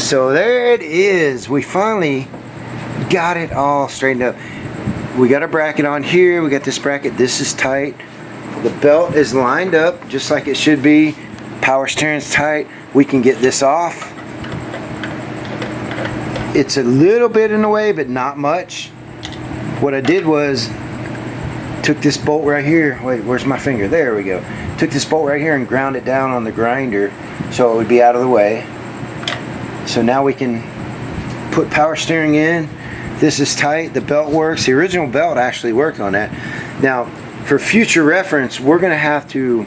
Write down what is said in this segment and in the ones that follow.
So there it is. We finally got it all straightened up. We got a bracket on here. We got this bracket. This is tight. The belt is lined up just like it should be. Power steering's tight. We can get this off. It's a little bit in the way, but not much. What I did was took this bolt right here. Wait, where's my finger? There we go. Took this bolt right here and ground it down on the grinder so it would be out of the way. So now we can put power steering in. This is tight. The belt works. The original belt actually worked on that. Now, for future reference, we're going to have to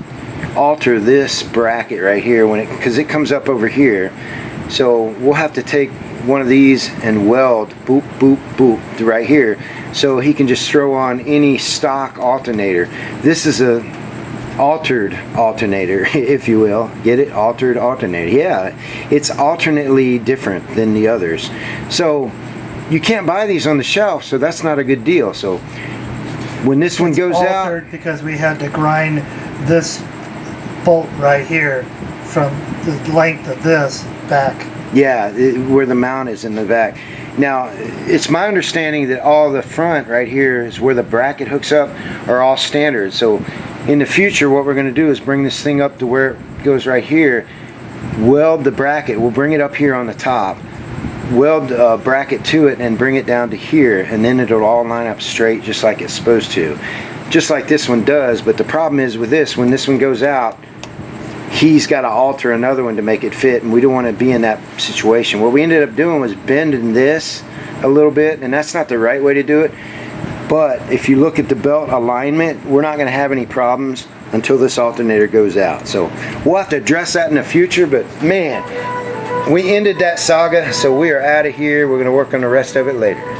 alter this bracket right here because it comes up over here. So we'll have to take one of these and weld boop boop boop to right here so he can just throw on any stock alternator. This is a altered alternator, if you will. Get it? Altered alternator. Yeah, it's alternately different than the others. So you can't buy these on the shelf, so that's not a good deal. So when this one goes out, because we had to grind this bolt right here from the length of this back. Yeah, where the mount is in the back. Now, it's my understanding that all the front right here is where the bracket hooks up are all standard. So in the future, what we're going to do is bring this thing up to where it goes right here, weld the bracket. We'll bring it up here on the top, weld a bracket to it and bring it down to here, and then it'll all line up straight just like it's supposed to. Just like this one does, but the problem is with this, when this one goes out, he's got to alter another one to make it fit, and we don't want to be in that situation. What we ended up doing was bending this a little bit, and that's not the right way to do it. But if you look at the belt alignment, we're not going to have any problems until this alternator goes out. So we'll have to address that in the future, but man, we ended that saga, so we are out of here. We're going to work on the rest of it later.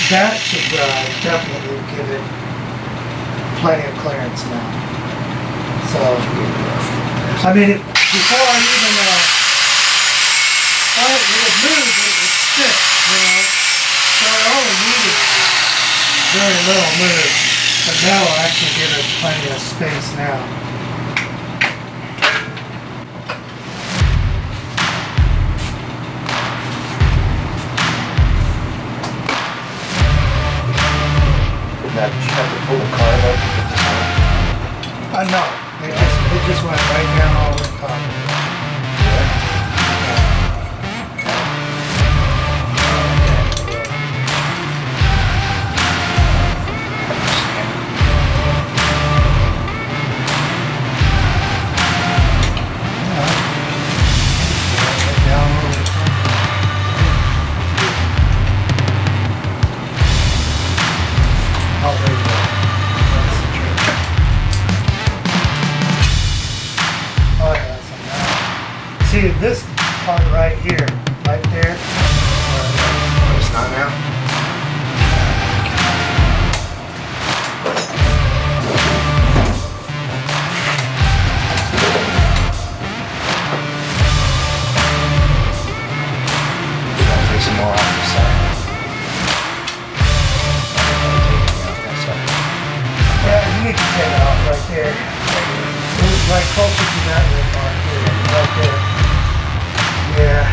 That should definitely give it plenty of clearance now. So, I mean, before I even, well, it would move, but it would stick, you know. So I only needed very little move, but now I'll actually give it plenty of space now. Now, did you have to pull the card up to put this on? No, it just went right down all the way top. See this part right here, right there. It's not now? Take some more off the side. Yeah, you need to take it off right there. It was right closer to that rim mark here, right there. Yeah.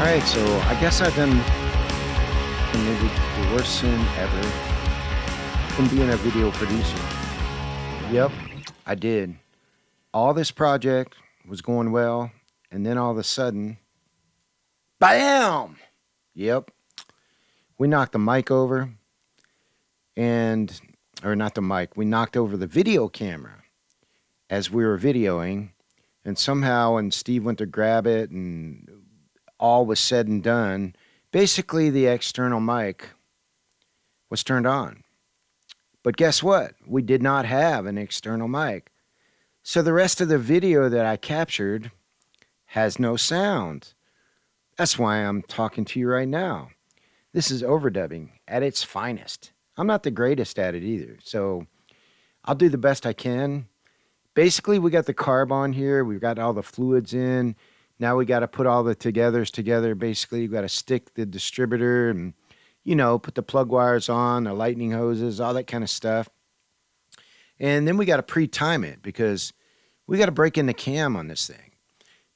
Alright, so I guess I've done committed the worst sin ever from being a video producer. Yep, I did. All this project was going well, and then all of a sudden, BAM! Yep, we knocked the mic over, or not the mic, we knocked over the video camera as we were videoing, and somehow when Steve went to grab it and all was said and done, basically the external mic was turned on. But guess what? We did not have an external mic. So the rest of the video that I captured has no sound. That's why I'm talking to you right now. This is overdubbing at its finest. I'm not the greatest at it either, so I'll do the best I can. Basically, we got the carb on here. We've got all the fluids in. Now we got to put all the togethers together. Basically, you've got to stick the distributor and, you know, put the plug wires on, the lightning hoses, all that kind of stuff. And then we got to pre-time it because we got to break in the cam on this thing.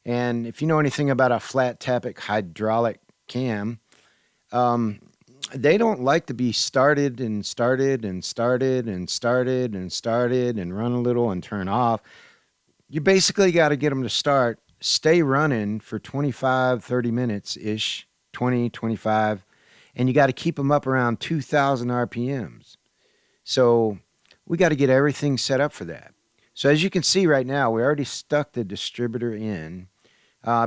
And if you know anything about a flat tappet hydraulic cam, they don't like to be started and started and started and started and started and run a little and turn off. You basically got to get them to start, stay running for 25, 30 minutes-ish, 20, 25, and you got to keep them up around 2,000 RPMs. So we got to get everything set up for that. So as you can see right now, we already stuck the distributor in.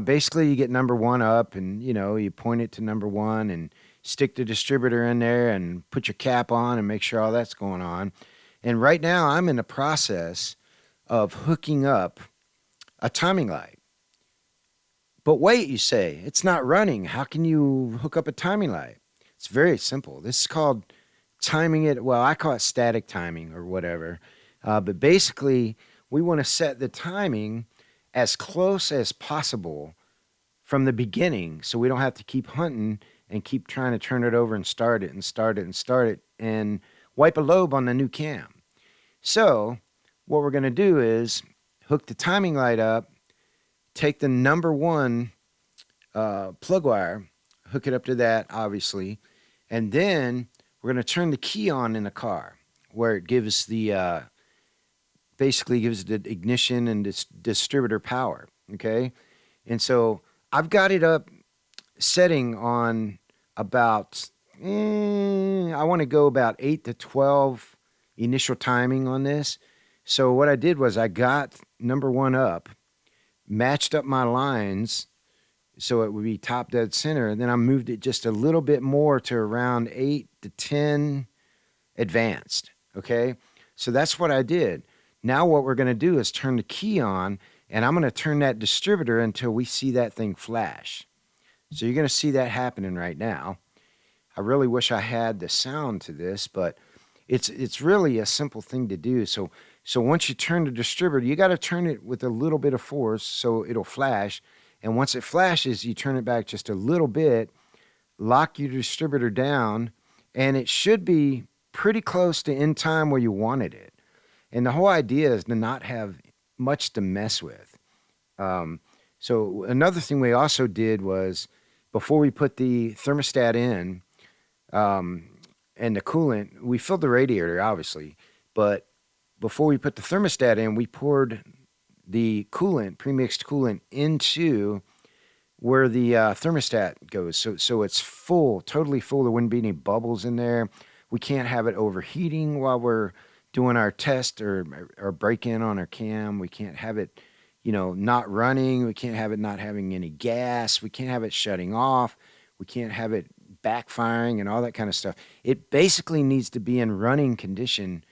Basically, you get number one up and, you know, you point it to number one and stick the distributor in there and put your cap on and make sure all that's going on. And right now, I'm in the process of hooking up a timing light. But wait, you say, it's not running. How can you hook up a timing light? It's very simple. This is called timing it. Well, I call it static timing or whatever. But basically, we want to set the timing as close as possible from the beginning so we don't have to keep hunting and keep trying to turn it over and start it and start it and start it and wipe a lobe on the new cam. So what we're going to do is hook the timing light up, take the number one plug wire, hook it up to that, obviously, and then we're going to turn the key on in the car where it gives the basically gives the ignition and distributor power, okay? And so I've got it up setting on about, I want to go about 8 to 12 initial timing on this. So what I did was I got number one up, matched up my lines so it would be top dead center, and then I moved it just a little bit more to around 8 to 10 advanced, okay? So that's what I did. Now what we're going to do is turn the key on, and I'm going to turn that distributor until we see that thing flash. So you're going to see that happening right now. I really wish I had the sound to this, but it's really a simple thing to do. So once you turn the distributor, you got to turn it with a little bit of force so it'll flash. And once it flashes, you turn it back just a little bit, lock your distributor down, and it should be pretty close to in time where you wanted it. And the whole idea is to not have much to mess with. So another thing we also did was before we put the thermostat in and the coolant, we filled the radiator, obviously. But before we put the thermostat in, we poured the coolant, premixed coolant, into where the thermostat goes. So it's full, totally full. There wouldn't be any bubbles in there. We can't have it overheating while we're doing our test or break-in on our cam. We can't have it, you know, not running. We can't have it not having any gas. We can't have it shutting off. We can't have it backfiring and all that kind of stuff. It basically needs to be in running condition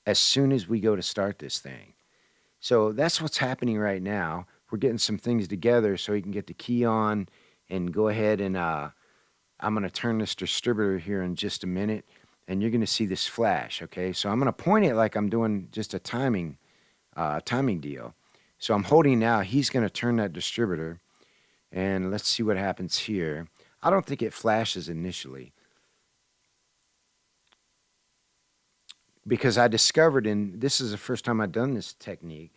as soon as we go to start this thing. So that's what's happening right now. We're getting some things together so we can get the key on and go ahead and I'm going to turn this distributor here in just a minute, and you're going to see this flash, okay? So I'm going to point it like I'm doing just a timing deal. So I'm holding now. He's going to turn that distributor, and let's see what happens here. I don't think it flashes initially because I discovered, and this is the first time I've done this technique,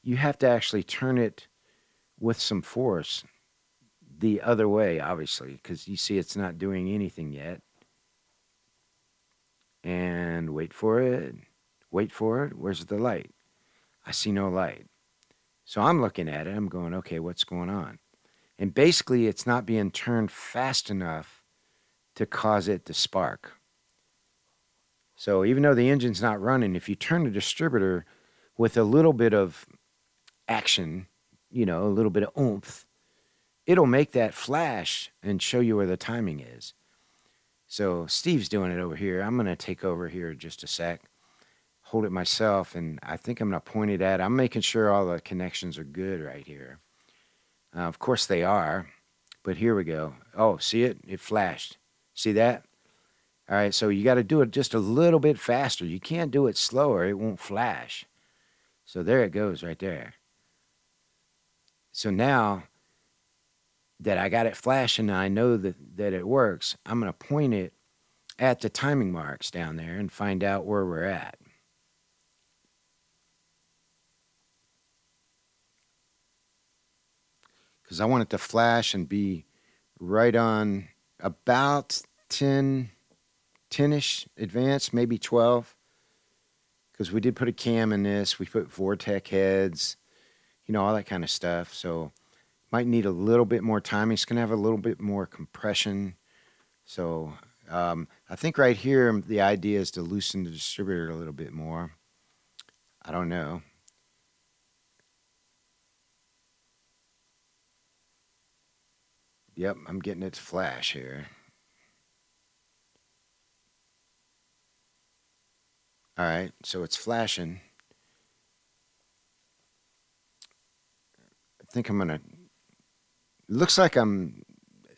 you have to actually turn it with some force. the other way, obviously, because you see it's not doing anything yet. And wait for it. Wait for it. Where's the light? I see no light. So I'm looking at it. I'm going, okay, what's going on? And basically, it's not being turned fast enough to cause it to spark. So even though the engine's not running, if you turn the distributor with a little bit of action, you know, a little bit of oomph, it'll make that flash and show you where the timing is. So Steve's doing it over here. I'm going to take over here just a sec, hold it myself, and I think I'm going to point it at. I'm making sure all the connections are good right here. Of course they are, but here we go. Oh, see it? It flashed. See that? All right, so you got to do it just a little bit faster. You can't do it slower. It won't flash. So there it goes right there. So now that I got it flashing and I know that it works, I'm going to point it at the timing marks down there and find out where we're at. Because I want it to flash and be right on about 10-ish advance, maybe 12. Because we did put a cam in this. We put Vortec heads, you know, all that kind of stuff. So might need a little bit more timing. It's going to have a little bit more compression. So I think right here the idea is to loosen the distributor a little bit more. I don't know. Yep, I'm getting it to flash here. All right, so it's flashing. I think I'm going to... Looks like I'm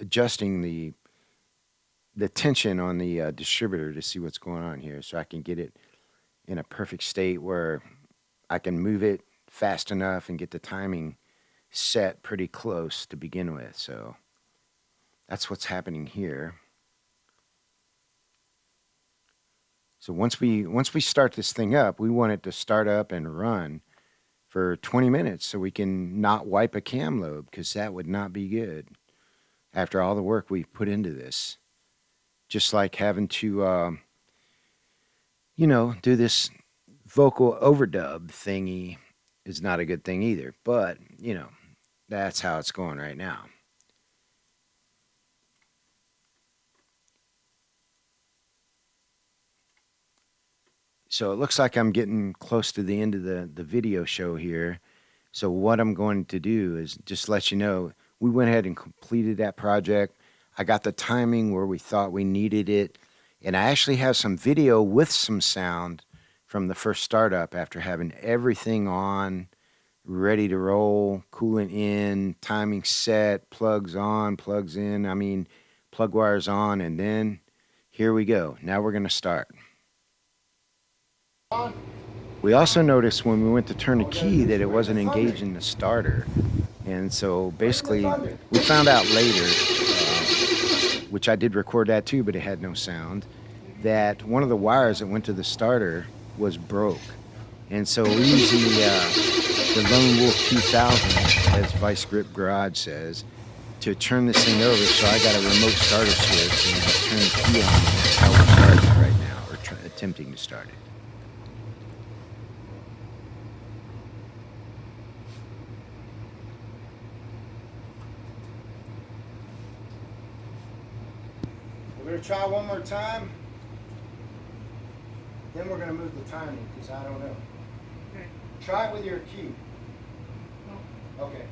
adjusting the tension on the distributor to see what's going on here so I can get it in a perfect state where I can move it fast enough and get the timing set pretty close to begin with. So that's what's happening here. So once we start this thing up, we want it to start up and run for 20 minutes so we can not wipe a cam lobe, because that would not be good after all the work we put into this. Just like having to, you know, do this vocal overdub thingy is not a good thing either. But, you know, that's how it's going right now. So it looks like I'm getting close to the end of the video show here. So what I'm going to do is just let you know, we went ahead and completed that project. I got the timing where we thought we needed it. And I actually have some video with some sound from the first startup after having everything on, ready to roll, coolant in, timing set, plugs on, plugs in. I mean, plug wires on, and then here we go. Now we're going to start. We also noticed when we went to turn the key that it wasn't engaging the starter. And so basically we found out later, which I did record that too, but it had no sound, that one of the wires that went to the starter was broke. And so we used the Lone Wolf 2000, as Vice Grip Garage says, to turn this thing over. So I got a remote starter switch and just turn the key on. And that's how we're starting it right now, or attempting to start it. We're going to try one more time. Then we're going to move the timing, because I don't know. Okay. Try it with your key. No. Okay.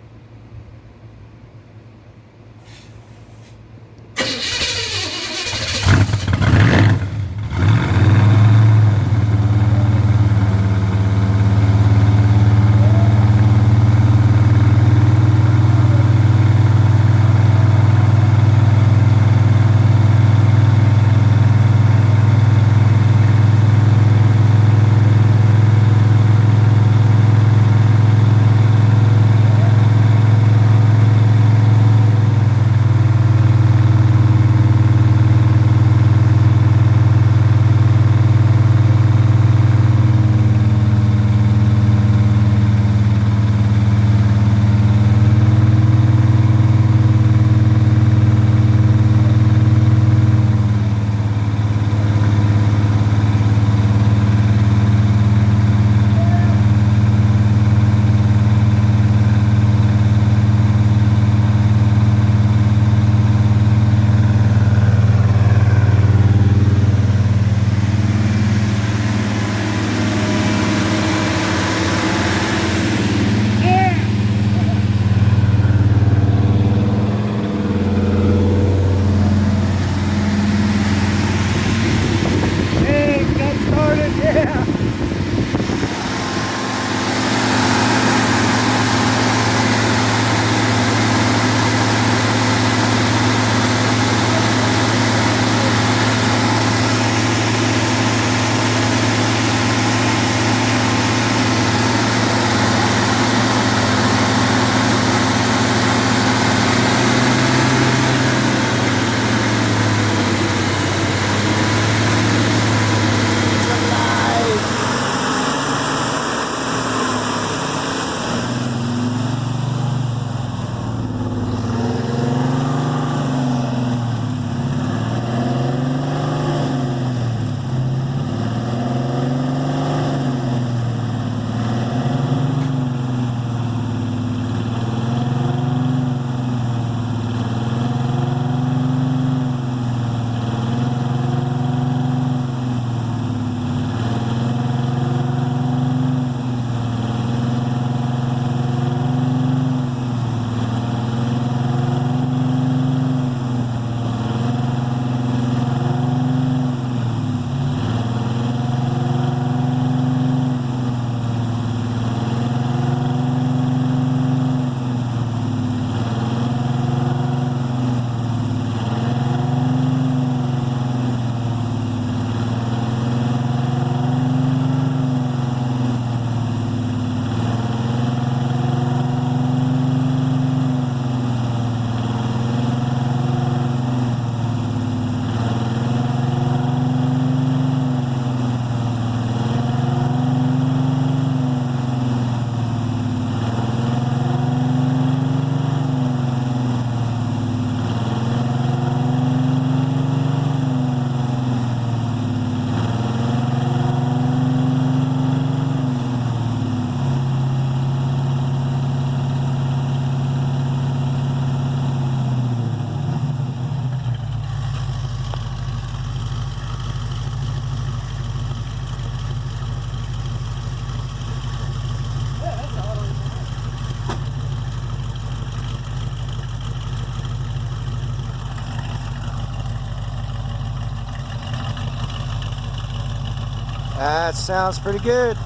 That sounds pretty good.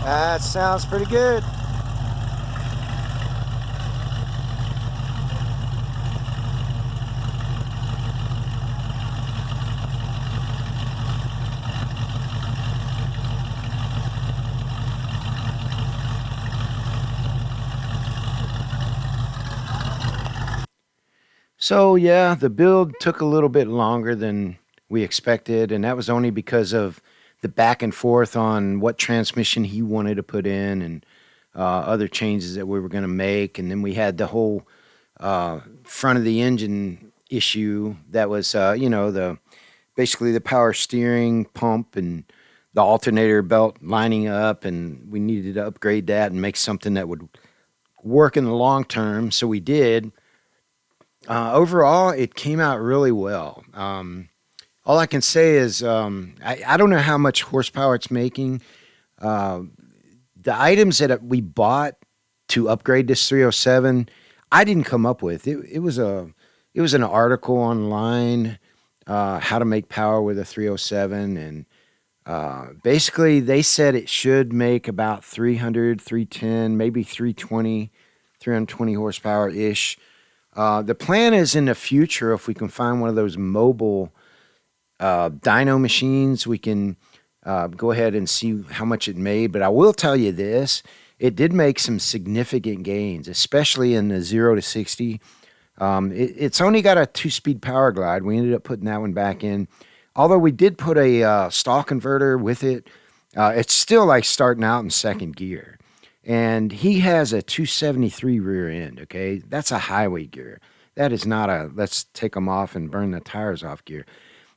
That sounds pretty good. So yeah, the build took a little bit longer than we expected, and that was only because of the back and forth on what transmission he wanted to put in and other changes that we were going to make. And then we had the whole front of the engine issue that was, the basically the power steering pump and the alternator belt lining up, and we needed to upgrade that and make something that would work in the long term. So we did. Overall, it came out really well. All I can say is I don't know how much horsepower it's making. Uh, the items that we bought to upgrade this 307, I didn't come up with. It was an article online, how to make power with a 307, and basically they said it should make about 300, 310, maybe 320 horsepower ish. The plan is in the future, if we can find one of those mobile dyno machines, we can go ahead and see how much it made. But I will tell you this, it did make some significant gains, especially in the 0 to 60. It's only got a 2-speed power glide. We ended up putting that one back in. Although we did put a stall converter with it, it's still like starting out in second gear. And he has a 273 rear end, okay? That's a highway gear. That is not a let's take them off and burn the tires off gear.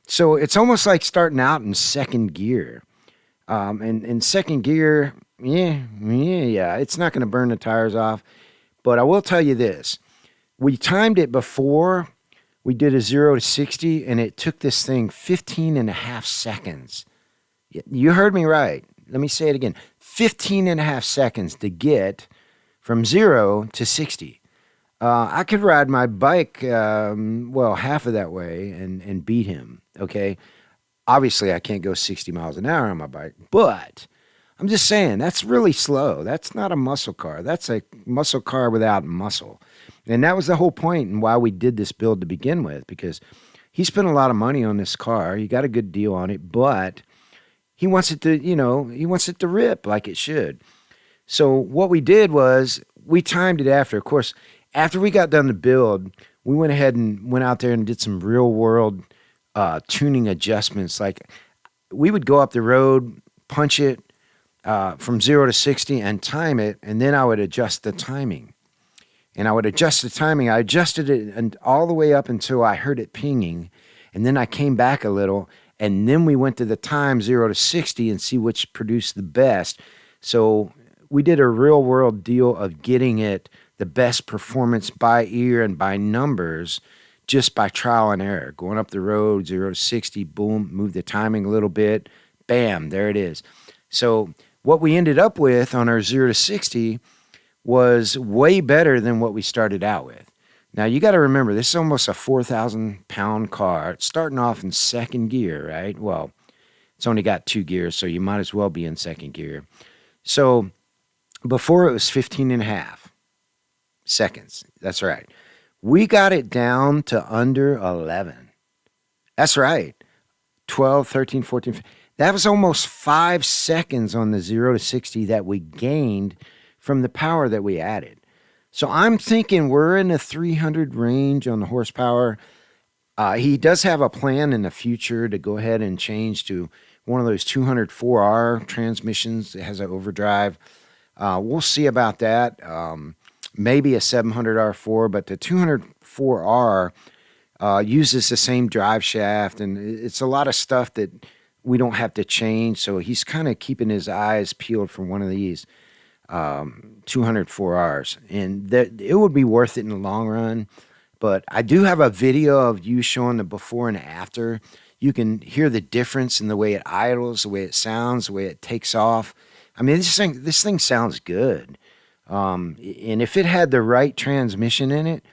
So it's almost like starting out in second gear. And in second gear, yeah, it's not going to burn the tires off. But I will tell you this. We timed it before we did a 0 to 60, and it took this thing 15 and a half seconds. You heard me right. Let me say it again. 15 and a half seconds to get from 0 to 60. I could ride my bike, half of that way and beat him, okay? Obviously, I can't go 60 miles an hour on my bike, but I'm just saying, that's really slow. That's not a muscle car. That's a muscle car without muscle. And that was the whole point and why we did this build to begin with, because he spent a lot of money on this car. He got a good deal on it, but he wants it to rip like it should. So what we did was we timed it after. Of course, after we got done the build, we went ahead and went out there and did some real world tuning adjustments. Like we would go up the road, punch it from 0 to 60 and time it, and then I would adjust the timing. And I would adjust the timing. I adjusted it and all the way up until I heard it pinging, and then I came back a little, and then we went to the time 0 to 60 and see which produced the best. So we did a real world deal of getting it the best performance by ear and by numbers just by trial and error. Going up the road, 0 to 60, boom, move the timing a little bit, bam, there it is. So what we ended up with on our 0 to 60 was way better than what we started out with. Now, you got to remember, this is almost a 4,000-pound car. It's starting off in second gear, right? Well, it's only got 2 gears, so you might as well be in second gear. So before it was 15 and a half seconds. That's right. We got it down to under 11. That's right. 12, 13, 14. 15. That was almost 5 seconds on the 0 to 60 that we gained from the power that we added. So I'm thinking we're in the 300 range on the horsepower. He does have a plan in the future to go ahead and change to one of those 204R transmissions that has an overdrive. We'll see about that. Maybe a 700R4, but the 204R, uses the same drive shaft, and it's a lot of stuff that we don't have to change. So he's kind of keeping his eyes peeled for one of these 204Rs, and that it would be worth it in the long run. But I do have a video of you showing the before and after. You can hear the difference in the way it idles, the way it sounds, the way it takes off. I mean, this thing sounds good. And if it had the right transmission in it,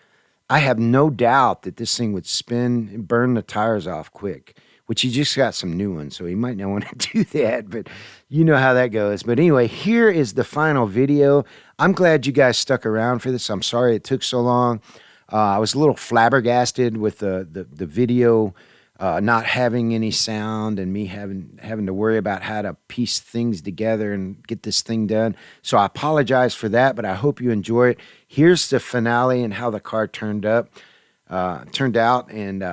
I have no doubt that this thing would spin and burn the tires off quick, which he just got some new ones, so he might not want to do that, but you know how that goes. But anyway, here is the final video. I'm glad you guys stuck around for this. I'm sorry it took so long. I was a little flabbergasted with the video not having any sound, and me having to worry about how to piece things together and get this thing done. So I apologize for that, but I hope you enjoy it. Here's the finale and how the car turned out. And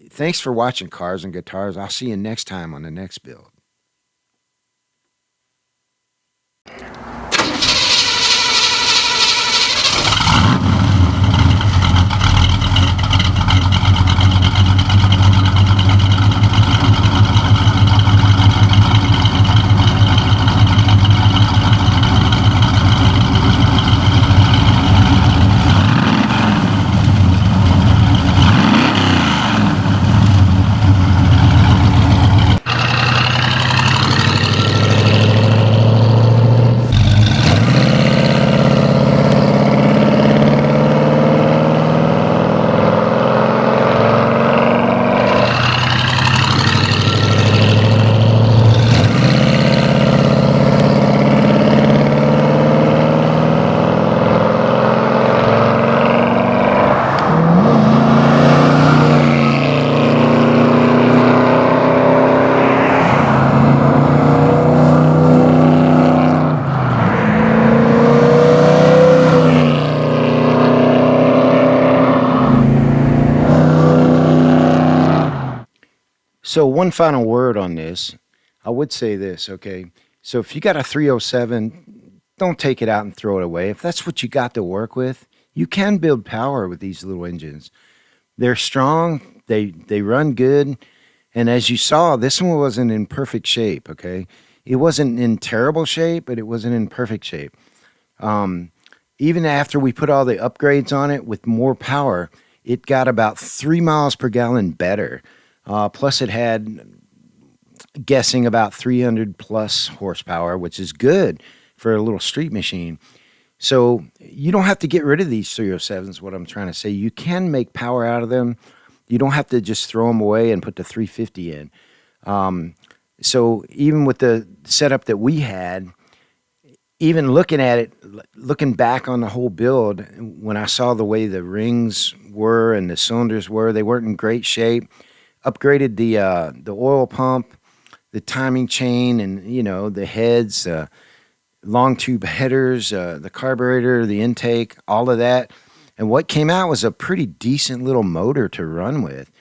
thanks for watching Cars and Guitars. I'll see you next time on the next build. So one final word on this. I would say this, okay? So if you got a 307, don't take it out and throw it away. If that's what you got to work with, you can build power with these little engines. They're strong, they run good, and as you saw, this one wasn't in perfect shape, okay? It wasn't in terrible shape, but it wasn't in perfect shape. Even after we put all the upgrades on it with more power, it got about 3 miles per gallon better. Plus it had, guessing, about 300 plus horsepower, which is good for a little street machine. So you don't have to get rid of these 307s, what I'm trying to say. You can make power out of them. You don't have to just throw them away and put the 350 in. So even with the setup that we had, even looking at it, looking back on the whole build, when I saw the way the rings were and the cylinders were, they weren't in great shape. Upgraded the oil pump, the timing chain, and the heads, long tube headers, the carburetor, the intake, all of that. And what came out was a pretty decent little motor to run with.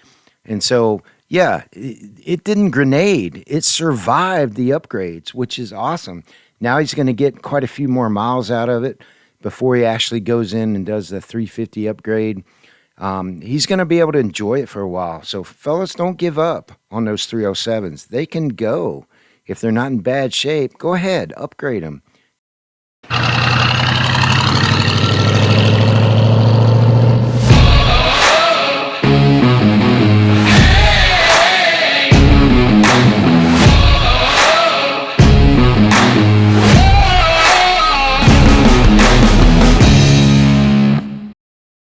And so, yeah, it didn't grenade. It survived the upgrades, which is awesome. Now he's going to get quite a few more miles out of it before he actually goes in and does the 350 upgrade. He's going to be able to enjoy it for a while. So fellas, don't give up on those 307s. They can go. If they're not in bad shape, go ahead, upgrade them.